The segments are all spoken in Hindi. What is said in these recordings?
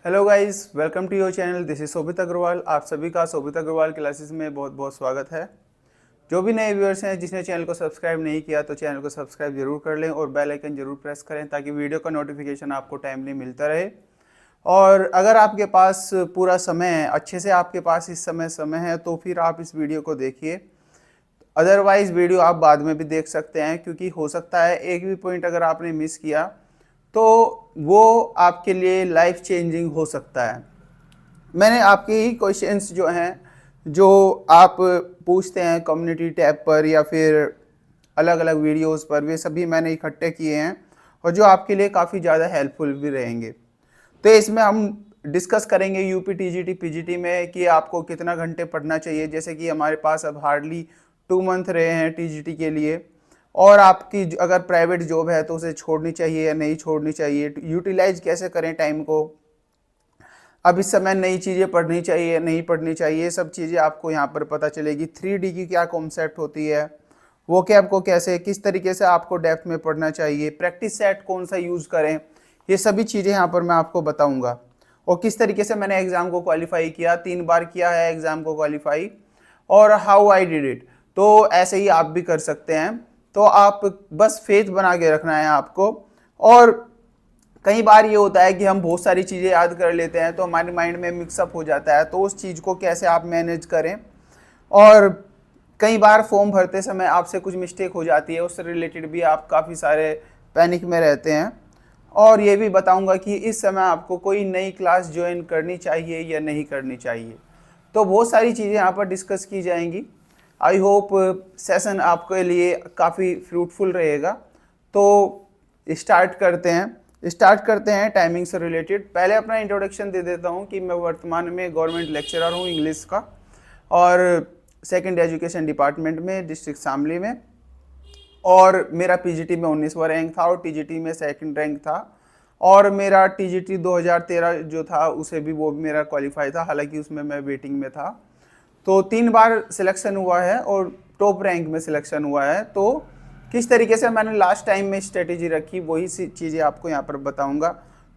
Hello guys, welcome to your channel. This is Shobhit Agrawal. आप सभी का शोभित अग्रवाल क्लासेस में बहुत बहुत स्वागत है। जो भी नए व्यूअर्स हैं जिसने चैनल को सब्सक्राइब नहीं किया तो चैनल को सब्सक्राइब जरूर कर लें और बेल आइकन जरूर प्रेस करें ताकि वीडियो का नोटिफिकेशन आपको टाइमली मिलता रहे। और अगर आपके पास पूरा समय है, अच्छे से आपके पास इस समय है तो फिर आप इस वीडियो को देखिए। अदरवाइज वीडियो आप बाद में भी देख सकते हैं, क्योंकि हो सकता है एक भी पॉइंट अगर आपने मिस किया तो वो आपके लिए लाइफ चेंजिंग हो सकता है। मैंने आपके ही क्वेश्चंस जो हैं, जो आप पूछते हैं कम्युनिटी टैब पर या फिर अलग अलग वीडियोस पर, वे सभी मैंने इकट्ठे किए हैं और जो आपके लिए काफ़ी ज़्यादा हेल्पफुल भी रहेंगे। तो इसमें हम डिस्कस करेंगे यूपी टीजीटी पीजीटी में कि आपको कितना घंटे पढ़ना चाहिए। जैसे कि हमारे पास अब हार्डली 2 मंथ रहे हैं टीजीटी के लिए, और आपकी अगर प्राइवेट जॉब है तो उसे छोड़नी चाहिए या नहीं छोड़नी चाहिए, यूटिलाइज कैसे करें टाइम को, अब इस समय नई चीज़ें पढ़नी चाहिए या नहीं पढ़नी चाहिए, सब चीज़ें आपको यहाँ पर पता चलेगी। 3D की क्या कॉन्सेप्ट होती है, वो कैब को कैसे किस तरीके से आपको डेप्थ में पढ़ना चाहिए, प्रैक्टिस सेट कौन सा यूज़ करें, ये सभी चीज़ें यहाँ पर मैं आपको बताऊँगा। और किस तरीके से मैंने एग्ज़ाम को क्वालिफाई किया, 3 बार किया है एग्ज़ाम को क्वालिफाई, और हाउ आई डिड इट। तो ऐसे ही आप भी कर सकते हैं। तो आप बस फेथ बना के रखना है आपको। और कई बार ये होता है कि हम बहुत सारी चीज़ें याद कर लेते हैं तो हमारे माइंड में मिक्सअप हो जाता है, तो उस चीज़ को कैसे आप मैनेज करें। और कई बार फॉर्म भरते समय आपसे कुछ मिस्टेक हो जाती है, उससे रिलेटेड भी आप काफ़ी सारे पैनिक में रहते हैं। और ये भी बताऊंगा कि इस समय आपको कोई नई क्लास ज्वाइन करनी चाहिए या नहीं करनी चाहिए। तो बहुत सारी चीज़ें यहाँ पर डिस्कस की जाएंगी। आई होप सेशन आपके लिए काफ़ी फ्रूटफुल रहेगा। तो स्टार्ट करते हैं टाइमिंग से रिलेटेड। पहले अपना इंट्रोडक्शन दे देता हूँ कि मैं वर्तमान में गवर्नमेंट लेक्चरर हूँ इंग्लिश का, और सेकंड एजुकेशन डिपार्टमेंट में डिस्ट्रिक्ट शामली में। और मेरा पीजीटी में 19वां रैंक था और टीजीटी में सेकंड रैंक था। और मेरा टीजीटी 2013 जो था उसे भी वो मेरा क्वालिफाई था, हालांकि उसमें मैं वेटिंग में था। तो 3 बार सिलेक्शन हुआ है और टॉप रैंक में सिलेक्शन हुआ है। तो किस तरीके से मैंने लास्ट टाइम में स्ट्रेटेजी रखी वही चीज़ें आपको यहाँ पर बताऊंगा।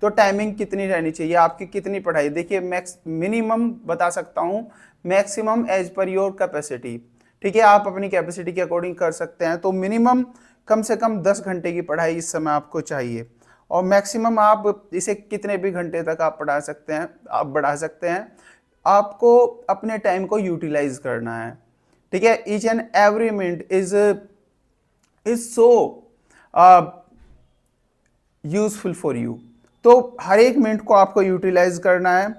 तो टाइमिंग कितनी रहनी चाहिए, आपकी कितनी पढ़ाई, देखिए मिनिमम बता सकता हूँ, maximum as per your capacity. ठीक है, आप अपनी कैपेसिटी के अकॉर्डिंग कर सकते हैं। तो मिनिमम कम से कम 10 घंटे की पढ़ाई इस समय आपको चाहिए, और मैक्सिमम आप इसे कितने भी घंटे तक आप पढ़ा सकते हैं, आप बढ़ा सकते हैं। आपको अपने टाइम को यूटिलाइज करना है। ठीक है, each and every minute is so useful for you. तो हर एक मिनट को आपको यूटिलाइज करना है।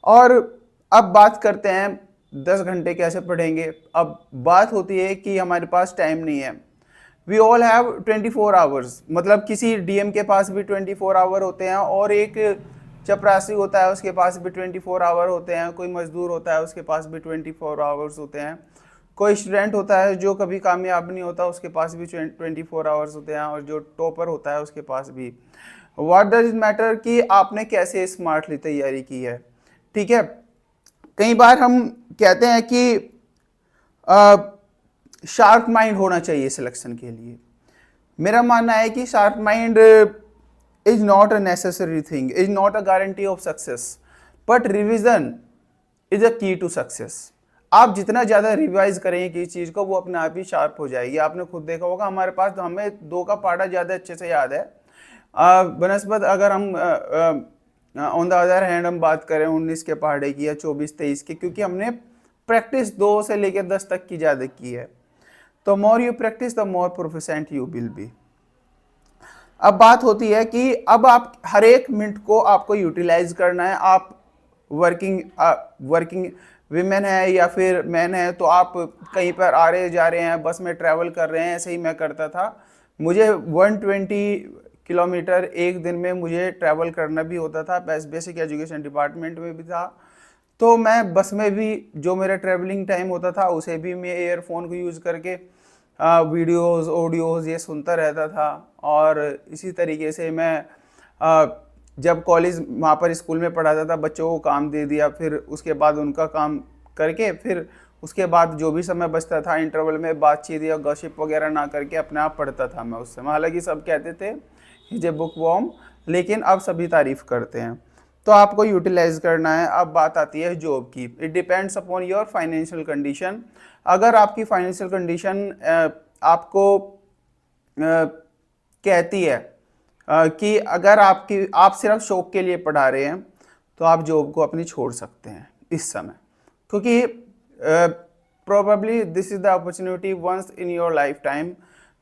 और अब बात करते हैं 10 घंटे कैसे पढ़ेंगे। अब बात होती है कि हमारे पास टाइम नहीं है। वी ऑल हैव 24 आवर्स, मतलब किसी डीएम के पास भी 24 आवर होते हैं, और एक चपरासी होता है उसके पास भी 24 आवर होते हैं, कोई मजदूर होता है उसके पास भी 24 आवर्स होते हैं, कोई स्टूडेंट होता है जो कभी कामयाब नहीं होता उसके पास भी 24 आवर्स होते हैं, और जो टॉपर होता है उसके पास भी। व्हाट डज इट मैटर कि आपने कैसे स्मार्टली तैयारी की है। ठीक है, कई बार हम कहते हैं कि शार्प माइंड होना चाहिए सिलेक्शन के लिए। मेरा मानना है कि sharp mind is not a necessary thing, is not a guarantee of success, but revision is a की टू सक्सेस। आप जितना ज़्यादा रिवाइज करेंगे किसी चीज़ को, वो अपने आप ही शार्प हो जाएगी। आपने खुद देखा होगा, हमारे पास तो हमें 2 का पार्ट ज़्यादा अच्छे से याद है बनस्पत अगर हम ऑन द अदर हैंड हम बात करें 19 के पहाड़े की या 24-23 के, क्योंकि हमने प्रैक्टिस 2 से लेकर 10 तक की ज़्यादा की है। तो more you practice the more proficient you will be. अब बात होती है कि अब आप हर एक मिनट को आपको यूटिलाइज करना है। आप वर्किंग विमेन है या फिर मैन है, तो आप कहीं पर आ रहे जा रहे हैं, बस में ट्रैवल कर रहे हैं, ऐसे ही मैं करता था। मुझे 120 किलोमीटर एक दिन में मुझे ट्रैवल करना भी होता था, बेसिक एजुकेशन डिपार्टमेंट में भी था। तो मैं बस में भी जो मेरा ट्रैवलिंग टाइम होता था उसे भी मैं ईयरफोन को यूज़ करके वीडियोस ऑडियोज ये सुनता रहता था। और इसी तरीके से मैं जब कॉलेज वहाँ पर स्कूल में पढ़ाता था, बच्चों को काम दे दिया, फिर उसके बाद उनका काम करके फिर उसके बाद जो भी समय बचता था इंटरवल में बातचीत या गॉसिप वगैरह ना करके अपने आप पढ़ता था मैं उस समय। हालांकि सब कहते थे हिज ए बुक वॉर्म, लेकिन अब सभी तारीफ करते हैं। तो आपको यूटिलाइज करना है। अब बात आती है जॉब की। It depends upon your financial condition. अगर आपकी फाइनेंशियल कंडीशन आपको कहती है कि अगर आप सिर्फ शौक के लिए पढ़ा रहे हैं तो आप जॉब को अपनी छोड़ सकते हैं इस समय, क्योंकि probably this is the opportunity once in your life time,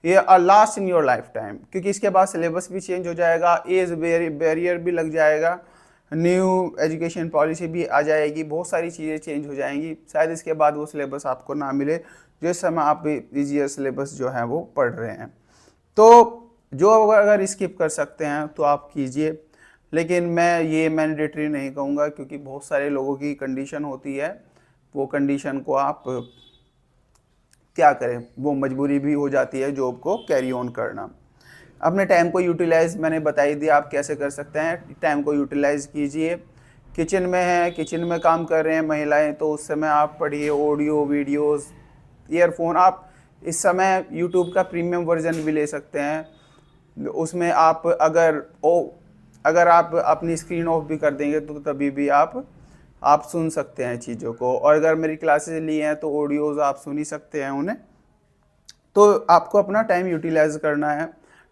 ये last in your life time, क्योंकि इसके बाद सिलेबस भी चेंज हो जाएगा, एज बैरियर भी लग जाएगा, न्यू एजुकेशन पॉलिसी भी आ जाएगी, बहुत सारी चीज़ें चेंज हो जाएंगी। शायद इसके बाद वो सिलेबस आपको ना मिले जो इस समय आप ईजीयर सिलेबस जो है वो पढ़ रहे हैं। तो जो अगर स्किप कर सकते हैं तो आप कीजिए, लेकिन मैं ये मैंडेटरी नहीं कहूँगा, क्योंकि बहुत सारे लोगों की कंडीशन होती है, वो कंडीशन को आप क्या करें, वो मजबूरी भी हो जाती है जॉब को कैरी ऑन करना। अपने टाइम को यूटिलाइज मैंने बता ही दिया आप कैसे कर सकते हैं। टाइम को यूटिलाइज कीजिए। किचन में है, किचन में काम कर रहे हैं महिलाएं, तो उस समय आप पढ़िए ऑडियो वीडियोस, ईयरफोन। आप इस समय यूट्यूब का प्रीमियम वर्जन भी ले सकते हैं, उसमें आप अगर आप अपनी स्क्रीन ऑफ भी कर देंगे तो तभी भी आप सुन सकते हैं चीज़ों को। और अगर मेरी क्लासेस ली हैं तो ऑडियोज आप सुन ही सकते हैं उन्हें। तो आपको अपना टाइम यूटिलाइज करना है।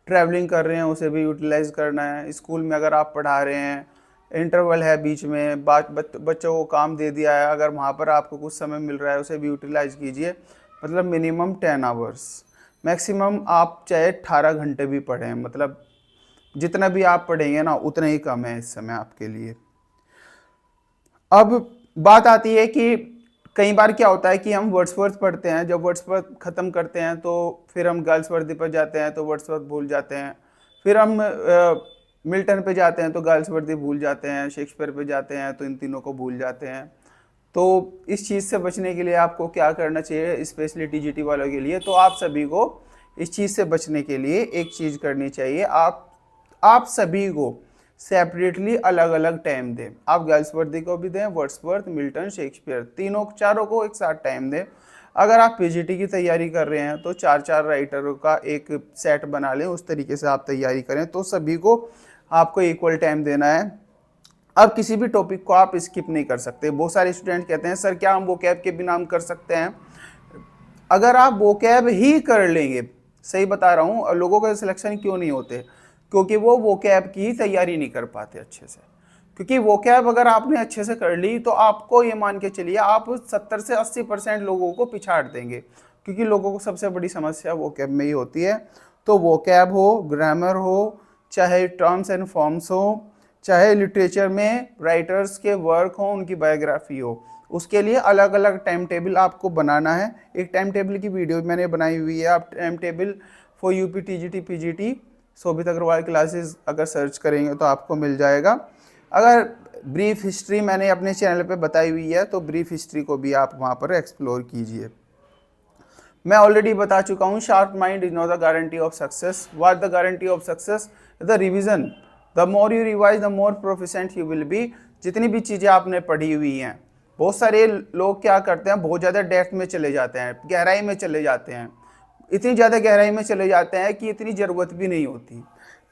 ट्रैवलिंग कर रहे हैं उसे भी यूटिलाइज करना है। स्कूल में अगर आप पढ़ा रहे हैं, इंटरवल है बीच में, बच्चों को काम दे दिया है, अगर वहाँ पर आपको कुछ समय मिल रहा है उसे भी यूटिलाइज कीजिए। मतलब मिनिमम 10 आवर्स, मैक्सिमम आप चाहे 18 घंटे भी पढ़ें, मतलब जितना भी आप पढ़ेंगे ना उतना ही कम है इस समय आपके लिए। अब बात आती है कि कई बार क्या होता है कि हम वर्ड्सवर्थ पढ़ते हैं, जब वर्ड्सवर्थ ख़त्म करते हैं तो फिर हम गर्ल्सवर्दी पर जाते हैं तो वर्ड्सवर्थ भूल जाते हैं, फिर हम मिल्टन पे जाते हैं तो गर्ल्सवर्दी भूल जाते हैं, शेक्सपियर पे जाते हैं तो इन तीनों को भूल जाते हैं। तो इस चीज़ से बचने के लिए आपको क्या करना चाहिए, स्पेशली टीजीटी वालों के लिए, तो आप सभी को इस चीज़ से बचने के लिए एक चीज़ करनी चाहिए। आप सभी को सेपरेटली अलग अलग टाइम दें। आप गर्ल्सवर्दी को भी दें, वर्ड्सवर्थ, मिल्टन, शेक्सपियर, तीनों चारों को एक साथ टाइम दें। अगर आप पीजीटी की तैयारी कर रहे हैं तो 4-4 राइटरों का एक सेट बना लें, उस तरीके से आप तैयारी करें, तो सभी को आपको इक्वल टाइम देना है। अब किसी भी टॉपिक को आप स्किप नहीं कर सकते। बहुत सारे स्टूडेंट कहते हैं सर क्या हम वोकैब के बिना हम कर सकते हैं? अगर आप वोकैब ही कर लेंगे, सही बता रहा हूँ, लोगों का सिलेक्शन क्यों नहीं होते, क्योंकि वो वोकैब की तैयारी नहीं कर पाते अच्छे से। क्योंकि वोकैब अगर आपने अच्छे से कर ली तो आपको ये मान के चलिए आप 70 से 80% लोगों को पिछाड़ देंगे, क्योंकि लोगों को सबसे बड़ी समस्या वोकैब में ही होती है। तो वोकैब हो, ग्रामर हो, चाहे टर्म्स एंड फॉर्म्स हो, चाहे लिटरेचर में राइटर्स के वर्क हो, उनकी बायोग्राफी हो, उसके लिए अलग अलग टाइम टेबल आपको बनाना है। एक टाइम टेबल की वीडियो मैंने बनाई हुई है, आप time table for UP TGT PGT Shobhit Agrawal classes अगर सर्च करेंगे तो आपको मिल जाएगा। अगर ब्रीफ हिस्ट्री मैंने अपने चैनल पे बताई हुई है तो ब्रीफ हिस्ट्री को भी आप वहाँ पर एक्सप्लोर कीजिए। मैं ऑलरेडी बता चुका हूँ, sharp mind is not the guarantee of success. What the guarantee of success? The revision. The more you revise the more proficient you will be. जितनी भी चीज़ें आपने पढ़ी हुई हैं, बहुत सारे लोग क्या करते हैं, बहुत ज़्यादा डेप्थ में चले जाते हैं, गहराई में चले जाते हैं, इतनी ज़्यादा गहराई में चले जाते हैं कि इतनी ज़रूरत भी नहीं होती।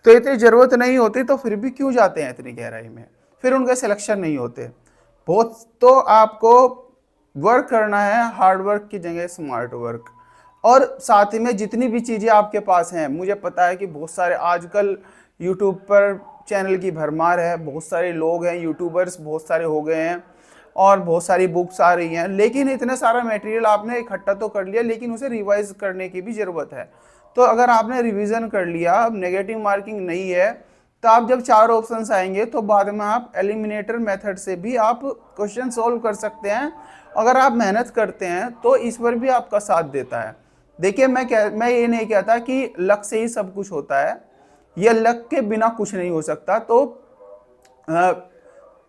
तो इतनी ज़रूरत नहीं होती तो फिर भी क्यों जाते हैं इतनी गहराई में, फिर उनके सिलेक्शन नहीं होते। बहुत तो आपको वर्क करना है, हार्ड वर्क की जगह स्मार्ट वर्क। और साथ ही में जितनी भी चीज़ें आपके पास हैं, मुझे पता है कि बहुत सारे आजकल यूट्यूब पर चैनल की भरमार है, बहुत सारे लोग हैं, यूट्यूबर्स बहुत सारे हो गए हैं और बहुत सारी बुक्स आ रही हैं, लेकिन इतना सारा मटेरियल आपने इकट्ठा तो कर लिया, लेकिन उसे रिवाइज करने की भी ज़रूरत है। तो अगर आपने रिवीजन कर लिया, अब नेगेटिव मार्किंग नहीं है, तो आप जब 4 ऑप्शंस आएंगे तो बाद में आप एलिमिनेटर मेथड से भी आप क्वेश्चन सॉल्व कर सकते हैं। अगर आप मेहनत करते हैं तो ईश्वर भी आपका साथ देता है। देखिए मैं ये नहीं कहता कि लक से ही सब कुछ होता है, यह लक के बिना कुछ नहीं हो सकता। तो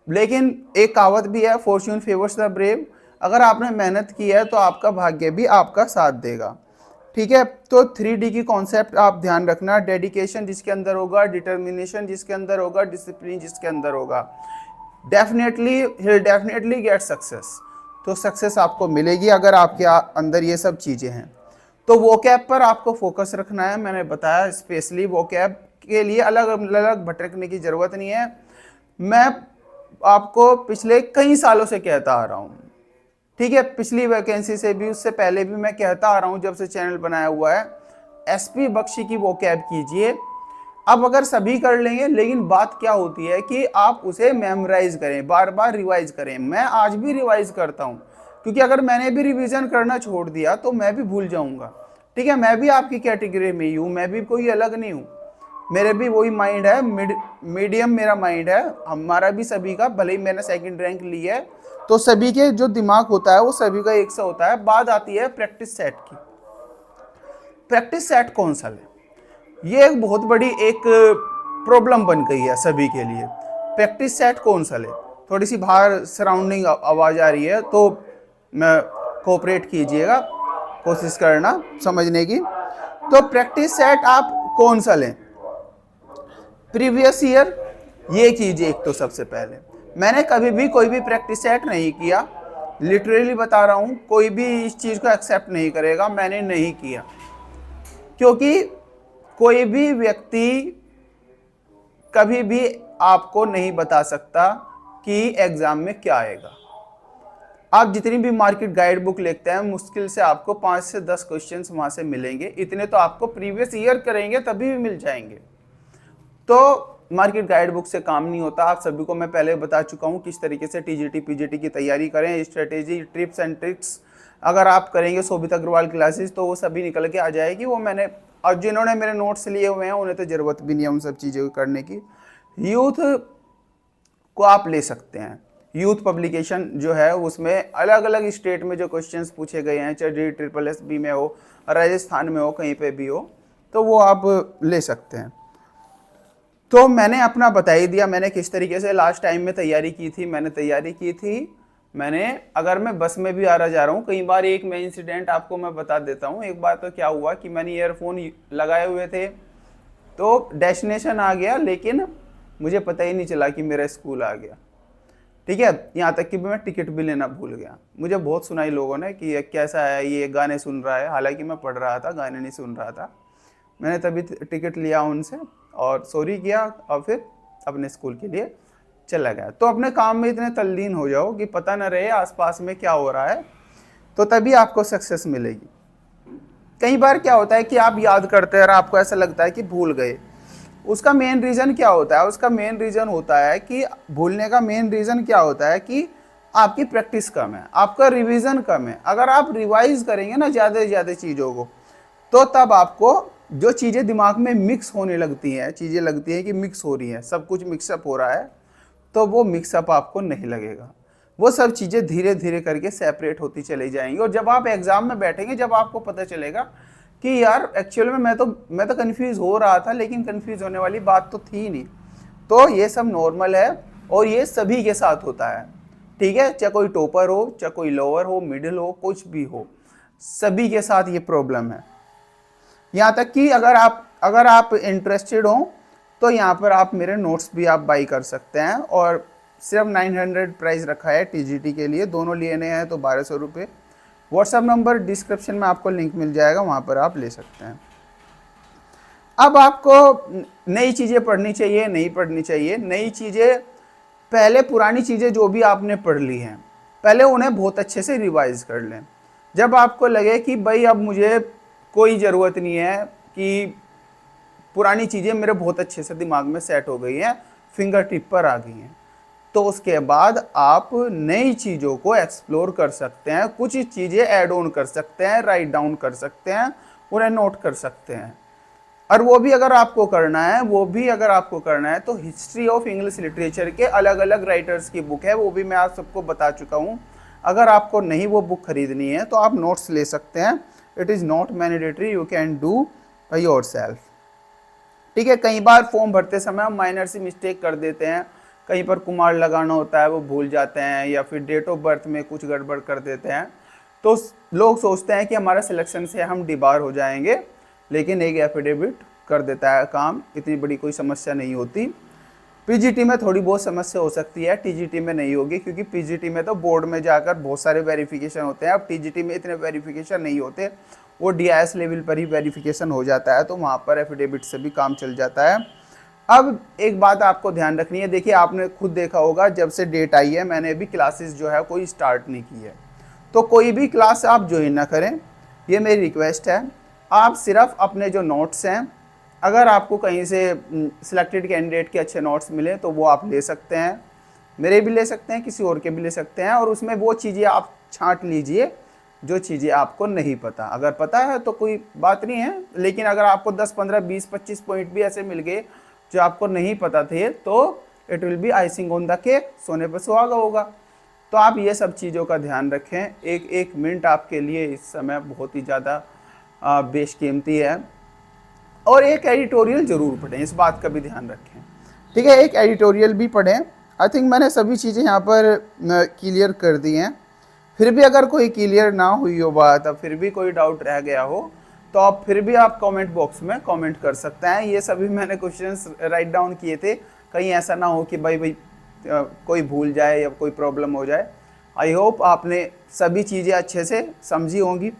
लेकिन एक कहावत भी है, फॉर्च्यून फेवर्स द ब्रेव। अगर आपने मेहनत की है तो आपका भाग्य भी आपका साथ देगा। ठीक है, तो 3D की कॉन्सेप्ट आप ध्यान रखना। डेडिकेशन जिसके अंदर होगा, डिटर्मिनेशन जिसके अंदर होगा, डिसिप्लिन जिसके अंदर होगा, डेफिनेटली गेट सक्सेस। तो सक्सेस आपको मिलेगी अगर आपके अंदर ये सब चीज़ें हैं। तो वोकैब पर आपको फोकस रखना है। मैंने बताया स्पेशली वोकैब के लिए अलग अलग भटकने की ज़रूरत नहीं है। मैं आपको पिछले कई सालों से कहता आ रहा हूँ, ठीक है, पिछली वैकेंसी से भी, उससे पहले भी मैं कहता आ रहा हूँ जब से चैनल बनाया हुआ है, एसपी बख्शी की वो कैब कीजिए। अब अगर सभी कर लेंगे, लेकिन बात क्या होती है कि आप उसे मेमोराइज करें, बार बार रिवाइज करें। मैं आज भी रिवाइज करता हूँ, क्योंकि अगर मैंने भी रिवीजन करना छोड़ दिया तो मैं भी भूल जाऊंगा। ठीक है, मैं भी आपकी कैटेगरी में ही हूँ, मैं भी कोई अलग नहीं हूँ, मेरे भी वही माइंड है, मीडियम मेरा माइंड है, हमारा भी सभी का। भले ही मैंने सेकंड रैंक ली है, तो सभी के जो दिमाग होता है वो सभी का एक सा होता है। बात आती है प्रैक्टिस सेट की। प्रैक्टिस सेट कौन सा ले, ये एक बहुत बड़ी एक प्रॉब्लम बन गई है सभी के लिए। प्रैक्टिस सेट कौन सा ले, थोड़ी सी बाहर सराउंडिंग आवाज़ आ रही है तो मैं कोऑपरेट कीजिएगा, कोशिश करना समझने की। तो प्रैक्टिस सेट आप कौन सा लें, प्रीवियस ईयर ये कीजिए। एक तो सबसे पहले मैंने कभी भी कोई भी प्रैक्टिस सेट नहीं किया, लिटरली बता रहा हूँ, कोई भी इस चीज़ को एक्सेप्ट नहीं करेगा, मैंने नहीं किया। क्योंकि कोई भी व्यक्ति कभी भी आपको नहीं बता सकता कि एग्जाम में क्या आएगा। आप जितनी भी मार्केट गाइड बुक लिखते हैं, मुश्किल से आपको 5 से 10 क्वेश्चंस वहां से मिलेंगे, इतने तो आपको प्रीवियस ईयर करेंगे तभी भी मिल जाएंगे। तो मार्केट गाइड बुक से काम नहीं होता। आप सभी को मैं पहले बता चुका हूँ किस तरीके से टीजीटी पीजीटी की तैयारी करें, स्ट्रेटेजी, टिप्स एंड ट्रिक्स अगर आप करेंगे शोभित अग्रवाल क्लासेस तो वो सभी निकल के आ जाएगी। वो मैंने, और जिन्होंने मेरे नोट्स लिए हुए हैं उन्हें तो ज़रूरत भी नहीं है उन सब चीज़ों को करने की। यूथ को आप ले सकते हैं, यूथ पब्लिकेशन जो है उसमें अलग अलग स्टेट में जो क्वेश्चंस पूछे गए हैं, चाहे SSSB में हो, राजस्थान में हो, कहीं पे भी हो, तो वो आप ले सकते हैं। तो मैंने अपना बता ही दिया, मैंने किस तरीके से लास्ट टाइम में तैयारी की थी। मैंने अगर मैं बस में भी आ रहा जा रहा हूँ, कई बार एक मैं इंसिडेंट आपको मैं बता देता हूँ। एक बार तो क्या हुआ कि मैंने ईयरफोन लगाए हुए थे, तो डेस्टिनेशन आ गया, लेकिन मुझे पता ही नहीं चला कि मेरा स्कूल आ गया। ठीक है, यहाँ तक कि मैं टिकट भी लेना भूल गया। मुझे बहुत सुनाई लोगों ने कि ये कैसा है, ये गाने सुन रहा है, हालांकि मैं पढ़ रहा था, गाने नहीं सुन रहा था। मैंने तभी टिकट लिया उनसे और सॉरी किया और फिर अपने स्कूल के लिए चला गया। तो अपने काम में इतने तल्लीन हो जाओ कि पता न रहे आसपास में क्या हो रहा है, तो तभी आपको सक्सेस मिलेगी। कई बार क्या होता है कि आप याद करते हैं और आपको ऐसा लगता है कि भूल गए। उसका मेन रीज़न क्या होता है, उसका मेन रीज़न होता है कि भूलने का मेन रीज़न क्या होता है कि आपकी प्रैक्टिस कम है, आपका रिवीजन कम है। अगर आप रिवाइज करेंगे ना ज़्यादा से ज़्यादा चीज़ों को, तो तब आपको जो चीज़ें दिमाग में मिक्स होने लगती हैं, चीज़ें लगती हैं कि मिक्स हो रही हैं, सब कुछ मिक्सअप हो रहा है, तो वो मिक्सअप आपको नहीं लगेगा। वो सब चीज़ें धीरे धीरे करके सेपरेट होती चली जाएंगी। और जब आप एग्ज़ाम में बैठेंगे, जब आपको पता चलेगा कि यार एक्चुअल में मैं तो कन्फ्यूज़ हो रहा था, लेकिन कन्फ्यूज़ होने वाली बात तो थी नहीं। तो ये सब नॉर्मल है और ये सभी के साथ होता है। ठीक है, चाहे कोई टॉपर हो, चाहे कोई लोअर हो, मिडिल हो, कुछ भी हो, सभी के साथ ये प्रॉब्लम है। यहाँ तक कि अगर आप इंटरेस्टेड हो तो यहाँ पर आप मेरे नोट्स भी आप बाई कर सकते हैं। और सिर्फ 900 प्राइस रखा है टीजीटी के लिए, दोनों लेने हैं तो 1200 रुपये। व्हाट्सएप नंबर डिस्क्रिप्शन में आपको लिंक मिल जाएगा, वहाँ पर आप ले सकते हैं। अब आपको नई चीज़ें पढ़नी चाहिए, नहीं पढ़नी चाहिए। नई चीज़ें, पहले पुरानी चीज़ें जो भी आपने पढ़ ली हैं, पहले उन्हें बहुत अच्छे से रिवाइज कर लें। जब आपको लगे कि भाई अब मुझे कोई ज़रूरत नहीं है, कि पुरानी चीज़ें मेरे बहुत अच्छे से दिमाग में सेट हो गई हैं, फिंगर टिप पर आ गई हैं, तो उसके बाद आप नई चीज़ों को एक्सप्लोर कर सकते हैं, कुछ चीज़ें ऐड ऑन कर सकते हैं, राइट डाउन कर सकते हैं, उन्हें नोट कर सकते हैं। और वो भी अगर आपको करना है तो हिस्ट्री ऑफ इंग्लिश लिटरेचर के अलग अलग राइटर्स की बुक है, वो भी मैं आप सबको बता चुका हूँ। अगर आपको नहीं वो बुक खरीदनी है तो आप नोट्स ले सकते हैं। It is not mandatory, you can do by yourself. ठीक है, कई बार फॉर्म भरते समय हम माइनर सी मिस्टेक कर देते हैं, कहीं पर कुमार लगाना होता है वो भूल जाते हैं, या फिर डेट ऑफ बर्थ में कुछ गड़बड़ कर देते हैं, तो लोग सोचते हैं कि हमारा सिलेक्शन से हम डिबार हो जाएंगे, लेकिन एक एफिडेविट कर देता है काम, इतनी बड़ी कोई समस्या नहीं होती। पीजीटी में थोड़ी बहुत समस्या हो सकती है, टीजीटी में नहीं होगी, क्योंकि पीजीटी में तो बोर्ड में जाकर बहुत सारे वेरिफिकेशन होते हैं। अब टीजीटी में इतने वेरिफिकेशन नहीं होते, वो डीआईएस लेवल पर ही वेरिफिकेशन हो जाता है, तो वहाँ पर एफिडेविट से भी काम चल जाता है। अब एक बात आपको ध्यान रखनी है, देखिए आपने खुद देखा होगा जब से डेट आई है मैंने अभी क्लासेस जो है कोई स्टार्ट नहीं की है, तो कोई भी क्लास आप ज्वाइन ना करें, ये मेरी रिक्वेस्ट है। आप सिर्फ अपने जो नोट्स हैं, अगर आपको कहीं से सिलेक्टेड कैंडिडेट के अच्छे नोट्स मिले तो वो आप ले सकते हैं, मेरे भी ले सकते हैं, किसी और के भी ले सकते हैं, और उसमें वो चीज़ें आप छांट लीजिए जो चीज़ें आपको नहीं पता। अगर पता है तो कोई बात नहीं है, लेकिन अगर आपको 10, 15, 20, 25 पॉइंट भी ऐसे मिल गए जो आपको नहीं पता थे तो it will be icing on the cake, सोने पर सुहागा होगा। तो आप ये सब चीज़ों का ध्यान रखें। एक एक मिनट आपके लिए इस समय बहुत ही ज़्यादा बेशकीमती है। और एक एडिटोरियल ज़रूर पढ़ें, इस बात का भी ध्यान रखें, ठीक है। एक एडिटोरियल भी पढ़ें। आई थिंक मैंने सभी चीज़ें यहाँ पर क्लियर कर दी हैं। फिर भी अगर कोई क्लियर ना हुई हो बात, अब फिर भी कोई डाउट रह गया हो तो आप फिर भी आप कमेंट बॉक्स में कमेंट कर सकते हैं। ये सभी मैंने क्वेश्चंस राइट डाउन किए थे, कहीं ऐसा ना हो कि भाई कोई भूल जाए या कोई प्रॉब्लम हो जाए। आई होप आपने सभी चीज़ें अच्छे से समझी होंगी।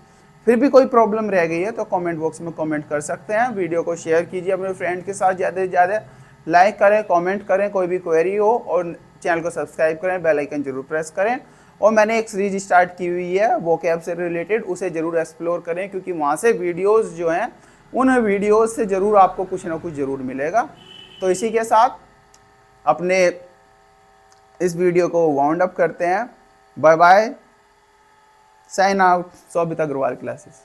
फिर भी कोई प्रॉब्लम रह गई है तो कमेंट बॉक्स में कमेंट कर सकते हैं। वीडियो को शेयर कीजिए अपने फ्रेंड के साथ, ज़्यादा से ज़्यादा लाइक करें, कमेंट करें, कोई भी क्वेरी हो, और चैनल को सब्सक्राइब करें, बेल आइकन जरूर प्रेस करें। और मैंने एक सीरीज स्टार्ट की हुई है वोकैब से रिलेटेड, उसे ज़रूर एक्सप्लोर करें, क्योंकि वहाँ से वीडियोस जो हैं उन वीडियोस से ज़रूर आपको कुछ ना कुछ ज़रूर मिलेगा। तो इसी के साथ अपने इस वीडियो को वाउंड अप करते हैं। Bye bye, sign out, Saubhit Agrawal classes.